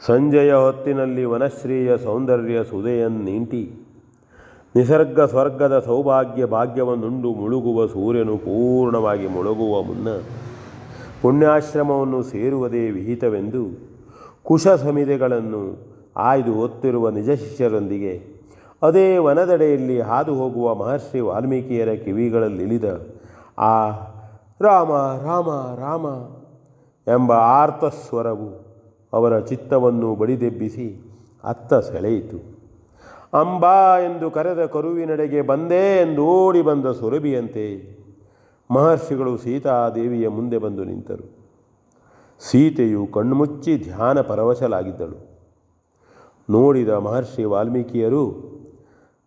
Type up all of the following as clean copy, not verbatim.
ಸಂಜೆಯ ಹೊತ್ತಿನಲ್ಲಿ ವನಶ್ರೀಯ ಸೌಂದರ್ಯ ಸುಧೆಯನ್ನೀಂಟಿ ನಿಸರ್ಗ ಸ್ವರ್ಗದ ಸೌಭಾಗ್ಯ ಭಾಗ್ಯವನ್ನುಂಡು ಮುಳುಗುವ ಸೂರ್ಯನು ಪೂರ್ಣವಾಗಿ ಮುಳುಗುವ ಮುನ್ನ ಪುಣ್ಯಾಶ್ರಮವನ್ನು ಸೇರುವುದೇ ವಿಹಿತವೆಂದು ಕುಶ ಸಮಿತಿಗಳನ್ನು ಆಯ್ದು ಹೊತ್ತಿರುವ ನಿಜ ಶಿಷ್ಯರೊಂದಿಗೆ ಅದೇ ವನದೆಡೆಯಲ್ಲಿ ಹಾದು ಹೋಗುವ ಮಹರ್ಷಿ ವಾಲ್ಮೀಕಿಯರ ಕಿವಿಗಳಲ್ಲಿಳಿದ ಆ ರಾಮ ರಾಮ ರಾಮ ಎಂಬ ಆರ್ತಸ್ವರವು ಅವರ ಚಿತ್ತವನ್ನು ಬಡಿದೆಬ್ಬಿಸಿ ಅತ್ತ ಸೆಳೆಯಿತು. ಅಂಬಾ ಎಂದು ಕರೆದ ಕರುವಿನೆಡೆಗೆ ಬಂದೇ ಎಂದು ಓಡಿ ಬಂದ ಸುರಭಿಯಂತೆ ಮಹರ್ಷಿಗಳು ಸೀತಾದೇವಿಯ ಮುಂದೆ ಬಂದು ನಿಂತರು. ಸೀತೆಯು ಕಣ್ಮುಚ್ಚಿ ಧ್ಯಾನ ಪರವಶಲಾಗಿದ್ದಳು. ನೋಡಿದ ಮಹರ್ಷಿ ವಾಲ್ಮೀಕಿಯರು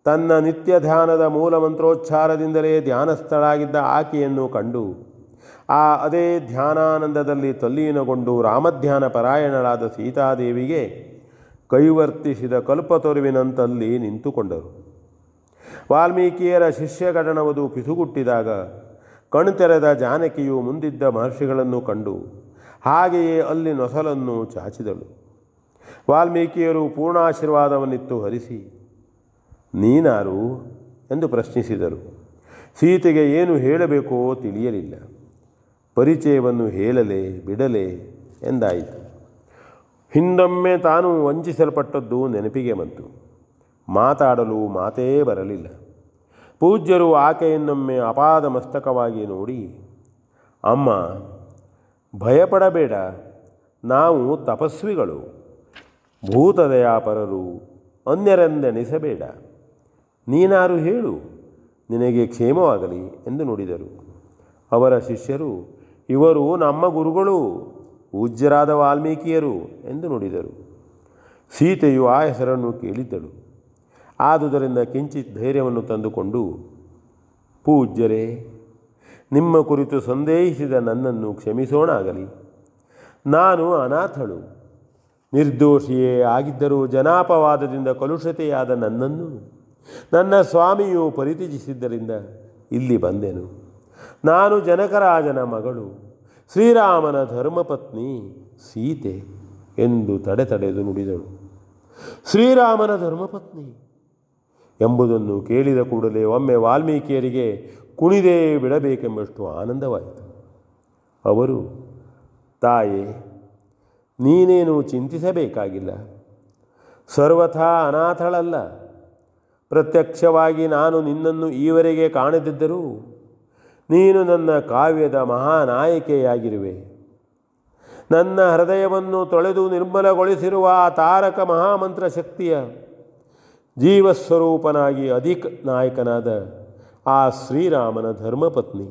ತನ್ನ ನಿತ್ಯ ಧ್ಯಾನದ ಮೂಲ ಮಂತ್ರೋಚ್ಚಾರದಿಂದಲೇ ಧ್ಯಾನಸ್ಥಳಾಗಿದ್ದ ಆಕೆಯನ್ನು ಕಂಡು ಅದೇ ಧ್ಯಾನಾನಂದದಲ್ಲಿ ತಲ್ಲೀನಗೊಂಡು ರಾಮಧ್ಯಾನ ಪರಾಯಣಳಾದ ಸೀತಾದೇವಿಗೆ ಕೈವರ್ತಿಸಿದ ಕಲ್ಪತರುವಿನಂತಲ್ಲಿ ನಿಂತುಕೊಂಡರು. ವಾಲ್ಮೀಕಿಯರ ಶಿಷ್ಯಗಣನವದು ಪಿಸುಗುಟ್ಟಿದಾಗ ಕಣ್ತೆರೆದ ಜಾನಕಿಯು ಮುಂದಿದ್ದ ಮಹರ್ಷಿಗಳನ್ನು ಕಂಡು ಹಾಗೆಯೇ ಅಲ್ಲಿ ನೊಸಲನ್ನು ಚಾಚಿದಳು. ವಾಲ್ಮೀಕಿಯರು ಪೂರ್ಣಾಶೀರ್ವಾದವನ್ನಿತ್ತು ಹರಿಸಿ, ನೀನಾರು ಎಂದು ಪ್ರಶ್ನಿಸಿದರು. ಸೀತೆಗೆ ಏನು ಹೇಳಬೇಕೋ ತಿಳಿಯಲಿಲ್ಲ. ಪರಿಚಯವನ್ನು ಹೇಳಲೇ ಬಿಡಲೇ ಎಂದಾಯಿತು. ಹಿಂದೊಮ್ಮೆ ತಾನು ವಂಚಿಸಲ್ಪಟ್ಟದ್ದು ನೆನಪಿಗೆ ಬಂತು. ಮಾತಾಡಲು ಮಾತೇ ಬರಲಿಲ್ಲ. ಪೂಜ್ಯರು ಆಕೆಯನ್ನೊಮ್ಮೆ ಅಪಾದ ಮಸ್ತಕವಾಗಿ ನೋಡಿ, ಅಮ್ಮ, ಭಯಪಡಬೇಡ, ನಾವು ತಪಸ್ವಿಗಳು, ಭೂತದಯಾಪರರು, ಅನ್ಯರೆಂದೆಣಿಸಬೇಡ, ನೀನಾರು ಹೇಳು, ನಿನಗೆ ಕ್ಷೇಮವಾಗಲಿ ಎಂದು ನುಡಿದರು. ಅವರ ಶಿಷ್ಯರು, ಇವರು ನಮ್ಮ ಗುರುಗಳು, ಪೂಜ್ಯರಾದ ವಾಲ್ಮೀಕಿಯರು ಎಂದು ನುಡಿದರು. ಸೀತೆಯು ಆ ಹೆಸರನ್ನು ಕೇಳಿದ್ದಳು. ಆದುದರಿಂದ ಕಿಂಚಿತ್ ಧೈರ್ಯವನ್ನು ತಂದುಕೊಂಡು, ಪೂಜ್ಯರೇ, ನಿಮ್ಮ ಕುರಿತು ಸಂದೇಹಿಸಿದ ನನ್ನನ್ನು ಕ್ಷಮಿಸೋಣಾಗಲಿ. ನಾನು ಅನಾಥಳು, ನಿರ್ದೋಷಿಯೇ ಆಗಿದ್ದರೂ ಜನಾಪವಾದದಿಂದ ಕಲುಷತೆಯಾದ ನನ್ನನ್ನು ನನ್ನ ಸ್ವಾಮಿಯು ಪರಿತ್ಯಜಿಸಿದ್ದರಿಂದ ಇಲ್ಲಿ ಬಂದೆನು. ನಾನು ಜನಕರಾಜನ ಮಗಳು, ಶ್ರೀರಾಮನ ಧರ್ಮಪತ್ನಿ ಸೀತೆ ಎಂದು ತಡೆದು ನುಡಿದಳು. ಶ್ರೀರಾಮನ ಧರ್ಮಪತ್ನಿ ಎಂಬುದನ್ನು ಕೇಳಿದ ಕೂಡಲೇ ಒಮ್ಮೆ ವಾಲ್ಮೀಕಿಯರಿಗೆ ಕುಣಿದೇ ಬಿಡಬೇಕೆಂಬಷ್ಟು ಆನಂದವಾಯಿತು. ಅವರು, ತಾಯೇ, ನೀನೇನು ಚಿಂತಿಸಬೇಕಾಗಿಲ್ಲ, ಸರ್ವಥಾ ಅನಾಥಳಲ್ಲ. ಪ್ರತ್ಯಕ್ಷವಾಗಿ ನಾನು ನಿನ್ನನ್ನು ಈವರೆಗೆ ಕಾಣದಿದ್ದರೂ ನೀನು ನನ್ನ ಕಾವ್ಯದ ಮಹಾನಾಯಕಿಯಾಗಿರುವೆ. ನನ್ನ ಹೃದಯವನ್ನು ತೊಳೆದು ನಿರ್ಮಲಗೊಳಿಸಿರುವ ಆ ತಾರಕ ಮಹಾಮಂತ್ರ ಶಕ್ತಿಯ ಜೀವಸ್ವರೂಪನಾಗಿ ಅಧಿಕ ನಾಯಕನಾದ ಆ ಶ್ರೀರಾಮನ ಧರ್ಮಪತ್ನಿ.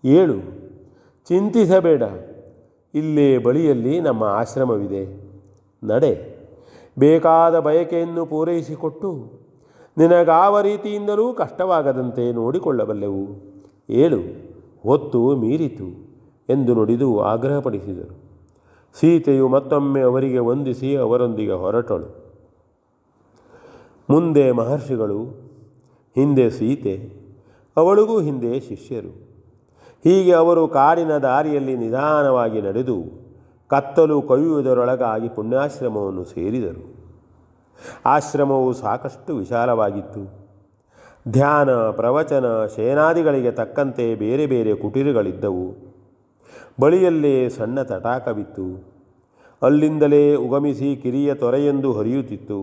ಏಳು, ಚಿಂತಿಸಬೇಡ, ಇಲ್ಲೇ ಬಳಿಯಲ್ಲಿ ನಮ್ಮ ಆಶ್ರಮವಿದೆ. ನಡೆ, ಬೇಕಾದ ಬಯಕೆಯನ್ನು ಪೂರೈಸಿಕೊಟ್ಟು ನಿನಗಾವ ರೀತಿಯಿಂದಲೂ ಕಷ್ಟವಾಗದಂತೆ ನೋಡಿಕೊಳ್ಳಬಲ್ಲೆವು. ಏಳು, ಹೊತ್ತು ಮೀರಿತು ಎಂದು ನುಡಿದು ಆಗ್ರಹಪಡಿಸಿದರು. ಸೀತೆಯು ಮತ್ತೊಮ್ಮೆ ಅವರಿಗೆ ವಂದಿಸಿ ಅವರೊಂದಿಗೆ ಹೊರಟಳು. ಮುಂದೆ ಮಹರ್ಷಿಗಳು, ಹಿಂದೆ ಸೀತೆ, ಅವಳಿಗೂ ಹಿಂದೆ ಶಿಷ್ಯರು. ಹೀಗೆ ಅವರು ಕಾಡಿನ ದಾರಿಯಲ್ಲಿ ನಿಧಾನವಾಗಿ ನಡೆದು ಕತ್ತಲು ಕವಿಯುವುದರೊಳಗಾಗಿ ಪುಣ್ಯಾಶ್ರಮವನ್ನು ಸೇರಿದರು. ಆಶ್ರಮವು ಸಾಕಷ್ಟು ವಿಶಾಲವಾಗಿತ್ತು. ಧ್ಯಾನ, ಪ್ರವಚನ, ಶಯನಾದಿಗಳಿಗೆ ತಕ್ಕಂತೆ ಬೇರೆ ಬೇರೆ ಕುಟೀರಗಳಿದ್ದವು. ಬಳಿಯಲ್ಲೇ ಸಣ್ಣ ತಟಾಕವಿತ್ತು. ಅಲ್ಲಿಂದಲೇ ಉಗಮಿಸಿ ಕಿರಿಯ ತೊರೆಯೊಂದು ಹರಿಯುತ್ತಿತ್ತು.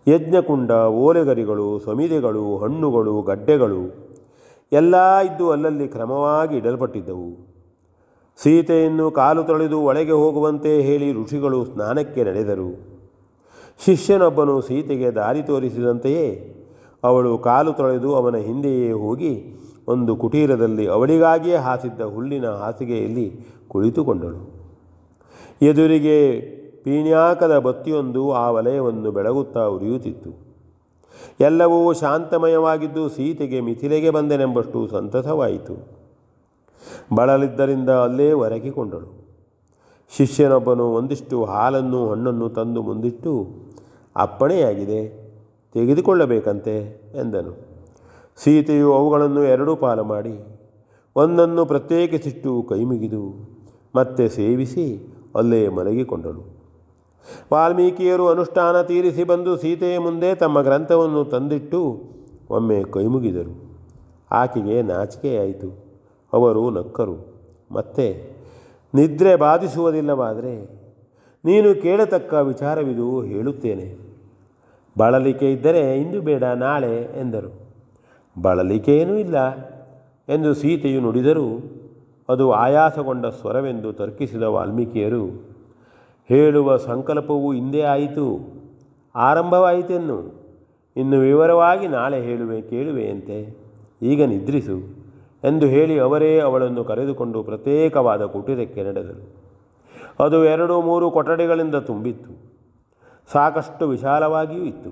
ಯಜ್ಞಕುಂಡ, ಓಲೆಗರಿಗಳು, ಸಮಿದೆಗಳು, ಹಣ್ಣುಗಳು, ಗಡ್ಡೆಗಳು ಎಲ್ಲ ಇದ್ದು ಅಲ್ಲಲ್ಲಿ ಕ್ರಮವಾಗಿ ಇಡಲ್ಪಟ್ಟಿದ್ದವು. ಸೀತೆಯನ್ನು ಕಾಲು ತೊಳೆದು ಒಳಗೆ ಹೋಗುವಂತೆ ಹೇಳಿ ಋಷಿಗಳು ಸ್ನಾನಕ್ಕೆ ನಡೆದರು. ಶಿಷ್ಯನೊಬ್ಬನು ಸೀತೆಗೆ ದಾರಿ ತೋರಿಸಿದಂತೆಯೇ ಅವಳು ಕಾಲು ತೊಳೆದು ಅವನ ಹಿಂದೆಯೇ ಹೋಗಿ ಒಂದು ಕುಟೀರದಲ್ಲಿ ಅವಳಿಗಾಗಿಯೇ ಹಾಸಿದ್ದ ಹುಲ್ಲಿನ ಹಾಸಿಗೆಯಲ್ಲಿ ಕುಳಿತುಕೊಂಡಳು. ಎದುರಿಗೆ ಪೀಣ್ಯಾಕದ ಬತ್ತಿಯೊಂದು ಆ ವಲಯವನ್ನು ಬೆಳಗುತ್ತಾ ಉರಿಯುತ್ತಿತ್ತು. ಎಲ್ಲವೂ ಶಾಂತಮಯವಾಗಿದ್ದು ಸೀತೆಗೆ ಮಿಥಿಲೆಗೆ ಬಂದೆನೆಂಬಷ್ಟು ಸಂತಸವಾಯಿತು. ಬಳಲಿದ್ದರಿಂದ ಅಲ್ಲೇ ಒರಗಿಕೊಂಡಳು. ಶಿಷ್ಯನೊಬ್ಬನು ಒಂದಿಷ್ಟು ಹಾಲನ್ನು ಹಣ್ಣನ್ನು ತಂದು ಮುಂದಿಟ್ಟು, ಅಪ್ಪಣೆಯಾಗಿದೆ, ತೆಗೆದುಕೊಳ್ಳಬೇಕಂತೆ ಎಂದನು. ಸೀತೆಯು ಅವುಗಳನ್ನು ಎರಡೂ ಪಾಲು ಮಾಡಿ ಒಂದನ್ನು ಪ್ರತ್ಯೇಕಿಸಿಟ್ಟು ಕೈಮುಗಿದು ಮತ್ತೆ ಸೇವಿಸಿ ಅಲ್ಲೇ ಮಲಗಿಕೊಂಡಳು. ವಾಲ್ಮೀಕಿಯರು ಅನುಷ್ಠಾನ ತೀರಿಸಿ ಬಂದು ಸೀತೆಯ ಮುಂದೆ ತಮ್ಮ ಗ್ರಂಥವನ್ನು ತಂದಿಟ್ಟು ಒಮ್ಮೆ ಕೈಮುಗಿದರು. ಆಕೆಗೆ ನಾಚಿಕೆಯಾಯಿತು. ಅವರು ನಕ್ಕರು. ಮತ್ತೆ, ನಿದ್ರೆ ಬಾಧಿಸುವುದಿಲ್ಲವಾದರೆ ನೀನು ಕೇಳತಕ್ಕ ವಿಚಾರವಿದು, ಹೇಳುತ್ತೇನೆ. ಬಳಲಿಕೆ ಇದ್ದರೆ ಇಂದು ಬೇಡ, ನಾಳೆ ಎಂದರು. ಬಳಲಿಕೆಯೇನೂ ಇಲ್ಲ ಎಂದು ಸೀತೆಯು ನುಡಿದರೂ ಅದು ಆಯಾಸಗೊಂಡ ಸ್ವರವೆಂದು ತರ್ಕಿಸಿದ ವಾಲ್ಮೀಕಿಯರು, ಹೇಳುವ ಸಂಕಲ್ಪವು ಹಿಂದೆ ಆಯಿತು, ಆರಂಭವಾಯಿತೆನ್ನು. ಇನ್ನು ವಿವರವಾಗಿ ನಾಳೆ ಹೇಳುವೆ, ಕೇಳುವೆಯಂತೆ. ಈಗ ನಿದ್ರಿಸು ಎಂದು ಹೇಳಿ ಅವರೇ ಅವಳನ್ನು ಕರೆದುಕೊಂಡು ಪ್ರತ್ಯೇಕವಾದ ಕುಟೀರಕ್ಕೆ ನಡೆದರು. ಅದು 2-3 ಕೊಠಡಿಗಳಿಂದ ತುಂಬಿತ್ತು. ಸಾಕಷ್ಟು ವಿಶಾಲವಾಗಿಯೂ ಇತ್ತು.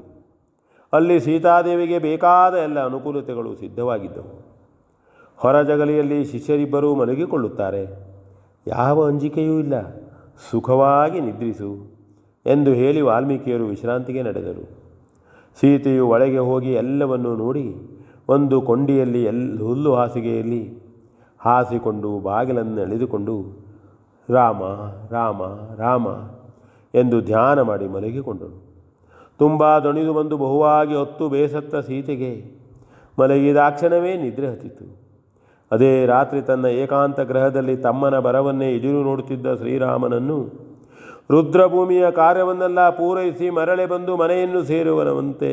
ಅಲ್ಲಿ ಸೀತಾದೇವಿಗೆ ಬೇಕಾದ ಎಲ್ಲ ಅನುಕೂಲತೆಗಳು ಸಿದ್ಧವಾಗಿದ್ದವು. ಹೊರಜಗಲಿಯಲ್ಲಿ ಶಿಷ್ಯರಿಬ್ಬರೂ ಮಲಗಿಕೊಳ್ಳುತ್ತಾರೆ. ಯಾವ ಅಂಜಿಕೆಯೂ ಇಲ್ಲ, ಸುಖವಾಗಿ ನಿದ್ರಿಸು ಎಂದು ಹೇಳಿ ವಾಲ್ಮೀಕಿಯರು ವಿಶ್ರಾಂತಿಗೆ ನಡೆದರು. ಸೀತೆಯು ಒಳಗೆ ಹೋಗಿ ಎಲ್ಲವನ್ನೂ ನೋಡಿ ಒಂದು ಕೊಂಡಿಯಲ್ಲಿ ಹುಲ್ಲು ಹಾಸಿಗೆಯಲ್ಲಿ ಹಾಸಿಕೊಂಡು ಬಾಗಿಲನ್ನು ಎಳೆದುಕೊಂಡು ರಾಮ ರಾಮ ರಾಮ ಎಂದು ಧ್ಯಾನ ಮಾಡಿ ಮಲಗಿಕೊಂಡಳು. ತುಂಬ ದಣಿದು ಬಂದು ಬಹುವಾಗಿ ಹೊತ್ತು ಬೇಸತ್ತ ಸೀತೆಗೆ ಮಲಗಿದಾಕ್ಷಣವೇ ನಿದ್ರೆ ಹತ್ತಿತು. ಅದೇ ರಾತ್ರಿ ತನ್ನ ಏಕಾಂತ ಗ್ರಹದಲ್ಲಿ ತಮ್ಮನ ಬರವನ್ನೇ ಎದುರು ನೋಡುತ್ತಿದ್ದ ಶ್ರೀರಾಮನನ್ನು ರುದ್ರಭೂಮಿಯ ಕಾರ್ಯವನ್ನೆಲ್ಲ ಪೂರೈಸಿ ಮರಳೆ ಬಂದು ಮನೆಯನ್ನು ಸೇರುವನವಂತೆ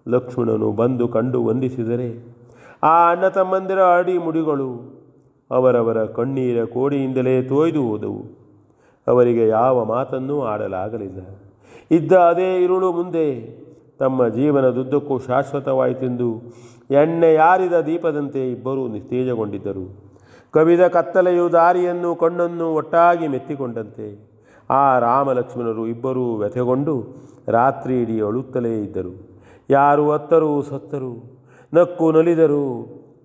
ಲಕ್ಷ್ಮಣನು ಬಂದು ಕಂಡು ವಂದಿಸಿದರೆ ಆ ಅಣ್ಣ ತಮ್ಮಂದಿರ ಅಡಿ ಮುಡಿಗಳು ಅವರವರ ಕಣ್ಣೀರ ಕೋಡಿಯಿಂದಲೇ ತೋಯ್ದು ಹೋದವು. ಅವರಿಗೆ ಯಾವ ಮಾತನ್ನೂ ಆಡಲಾಗಲಿಲ್ಲ. ಇದ್ದ ಅದೇ ಇರುಳು ಮುಂದೆ ತಮ್ಮ ಜೀವನದುದ್ದಕ್ಕೂ ಶಾಶ್ವತವಾಯಿತೆಂದು ಎಣ್ಣೆ ಯಾರಿದ ದೀಪದಂತೆ ಇಬ್ಬರೂ ನಿಸ್ತೇಜಗೊಂಡಿದ್ದರು. ಕವಿದ ಕತ್ತಲೆಯು ದಾರಿಯನ್ನು ಕಣ್ಣನ್ನು ಒಟ್ಟಾಗಿ ಮೆತ್ತಿಕೊಂಡಂತೆ ಆ ರಾಮಲಕ್ಷ್ಮಣರು ಇಬ್ಬರೂ ವ್ಯಥೆಗೊಂಡು ರಾತ್ರಿ ಇಡೀ ಅಳುತ್ತಲೇ ಇದ್ದರು. ಯಾರು ಅತ್ತರೂ ಸತ್ತರೂ, ನಕ್ಕು ನಲಿದರೂ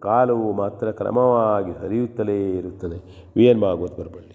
ಕಾಲವು ಮಾತ್ರ ಕ್ರಮವಾಗಿ ಹರಿಯುತ್ತಲೇ ಇರುತ್ತದೆ. V N Bhagwat ಬರಪಳ್ಳಿ.